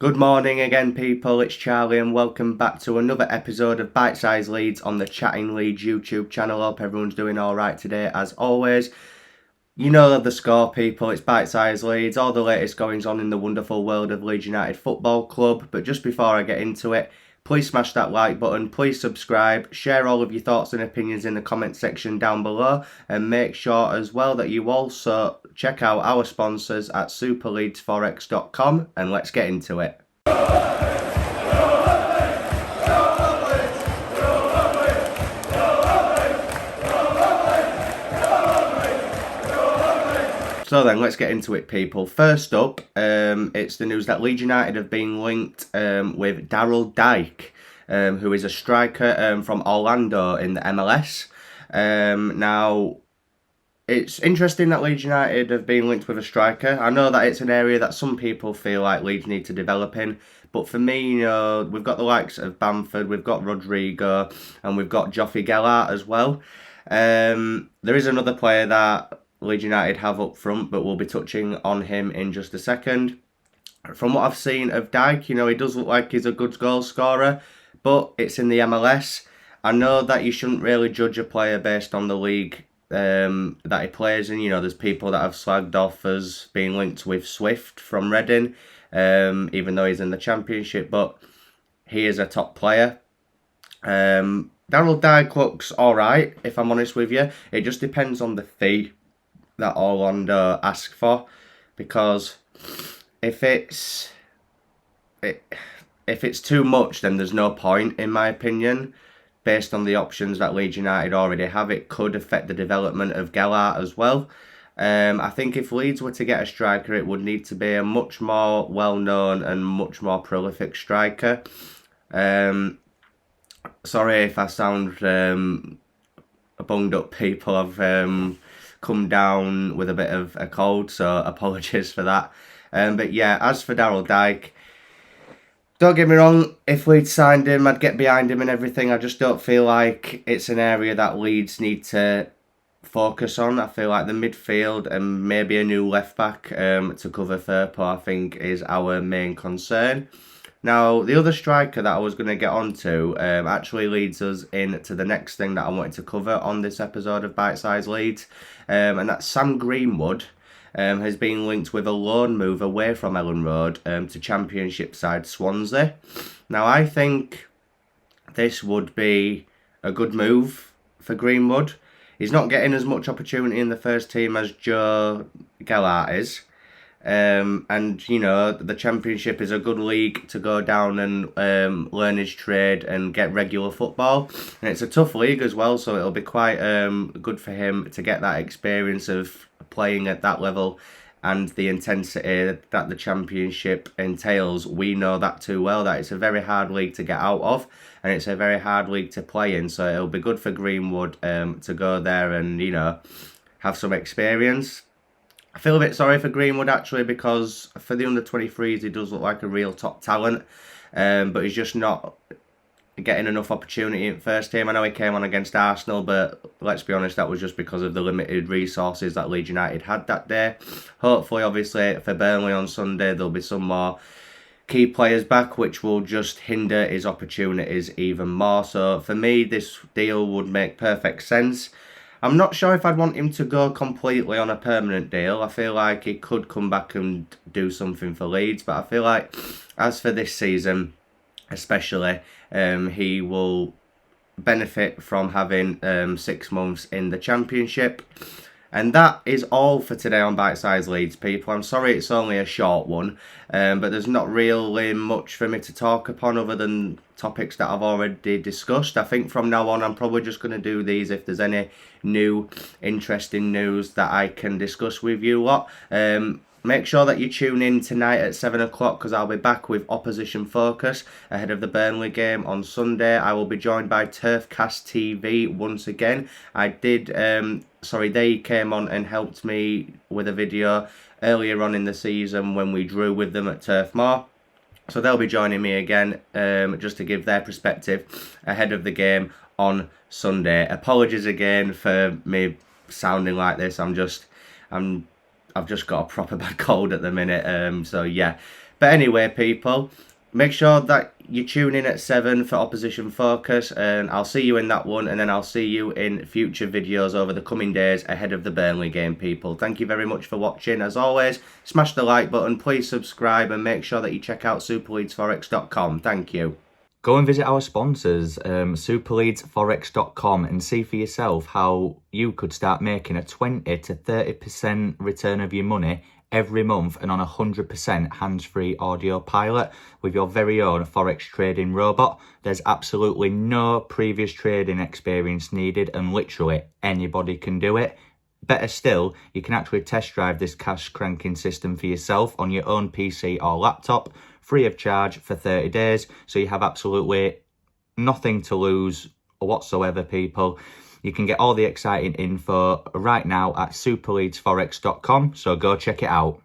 Good morning again, people. It's Charlie, and welcome back to another episode of Bite-Size Leeds on the Chatting Leeds YouTube channel. Hope everyone's doing all right today, as always. You know the score, people. It's Bite-Size Leeds, all the latest goings on in the wonderful world of Leeds United Football Club. But just before I get into it, please smash that like button, please subscribe, share all of your thoughts and opinions in the comment section down below, and make sure as well that you also check out our sponsors at superleadsforex.com, and let's get into it. So then, let's get into it, people. First up, it's the news that Leeds United have been linked with Daryl Dike, who is a striker from Orlando in the MLS. Now, it's interesting that Leeds United have been linked with a striker. I know that it's an area that some people feel like Leeds need to develop in. But for me, you know, we've got the likes of Bamford, we've got Rodrigo, and we've got Joffrey Gellart as well. There is another player that Leeds United have up front, but we'll be touching on him in just a second. From what I've seen of Dijk, you know, he does look like he's a good goal scorer, but it's in the MLS. I know that you shouldn't really judge a player based on the league that he plays in. You know, there's people that have slagged off as being linked with Swift from Reading, even though he's in the Championship, but he is a top player. Daryl Dijk looks alright, if I'm honest with you. It just depends on the fee that Orlando ask for, because if it's too much, then there's no point, in my opinion. Based on the options that Leeds United already have, it could affect the development of Gellart as well. I think if Leeds were to get a striker, it would need to be a much more well-known and much more prolific striker. Sorry if I sound bunged up, people. I've come down with a bit of a cold, so apologies for that. But yeah, as for Daryl Dijk, don't get me wrong, if Leeds signed him, I'd get behind him and everything. I just don't feel like it's an area that Leeds need to focus on. I feel like the midfield and maybe a new left-back to cover Firpo, I think, is our main concern. Now, the other striker that I was going to get onto actually leads us into the next thing that I wanted to cover on this episode of Bite-Size Leeds, and that's Sam Greenwood. Has been linked with a loan move away from Ellen Road to Championship side Swansea. Now, I think this would be a good move for Greenwood. He's not getting as much opportunity in the first team as Joe Gellart is. And, you know, the Championship is a good league to go down and learn his trade and get regular football. And it's a tough league as well, so it'll be quite good for him to get that experience of playing at that level and the intensity that the Championship entails. We know that too well, that it's a very hard league to get out of, and it's a very hard league to play in. So it'll be good for Greenwood to go there and, you know, have some experience. I feel a bit sorry for Greenwood, actually, because for the under-23s, he does look like a real top talent. But he's just not getting enough opportunity in first team. I know he came on against Arsenal, but let's be honest, that was just because of the limited resources that Leeds United had that day. Hopefully, obviously, for Burnley on Sunday, there'll be some more key players back, which will just hinder his opportunities even more. So for me, this deal would make perfect sense. I'm not sure if I'd want him to go completely on a permanent deal. I feel like he could come back and do something for Leeds, but I feel like as for this season especially, he will benefit from having 6 months in the Championship. And that is all for today on Bite-Size Leeds, people. I'm sorry it's only a short one, but there's not really much for me to talk upon other than topics that I've already discussed. I think from now on I'm probably just going to do these if there's any new interesting news that I can discuss with you lot. Make sure that you tune in tonight at 7 o'clock, because I'll be back with Opposition Focus ahead of the Burnley game on Sunday. I will be joined by Turfcast TV once again. They came on and helped me with a video earlier on in the season when we drew with them at Turf Moor. So they'll be joining me again just to give their perspective ahead of the game on Sunday. Apologies again for me sounding like this. I've just got a proper bad cold at the minute. So yeah, But anyway, people, make sure that you tune in at 7 for Opposition Focus, and I'll see you in that one, and then I'll see you in future videos over the coming days ahead of the Burnley game, people. Thank you very much for watching. As always, smash the like button, please subscribe, and make sure that you check out superleadsforex.com. Thank you. Go and visit our sponsors, superleadsforex.com, and see for yourself how you could start making a 20 to 30% return of your money every month and on a 100% hands-free audio pilot with your very own Forex trading robot. There's absolutely no previous trading experience needed, and literally anybody can do it. Better still, you can actually test drive this cash cranking system for yourself on your own PC or laptop, free of charge for 30 days, so you have absolutely nothing to lose whatsoever, people. You can get all the exciting info right now at superleadsforex.com, so go check it out.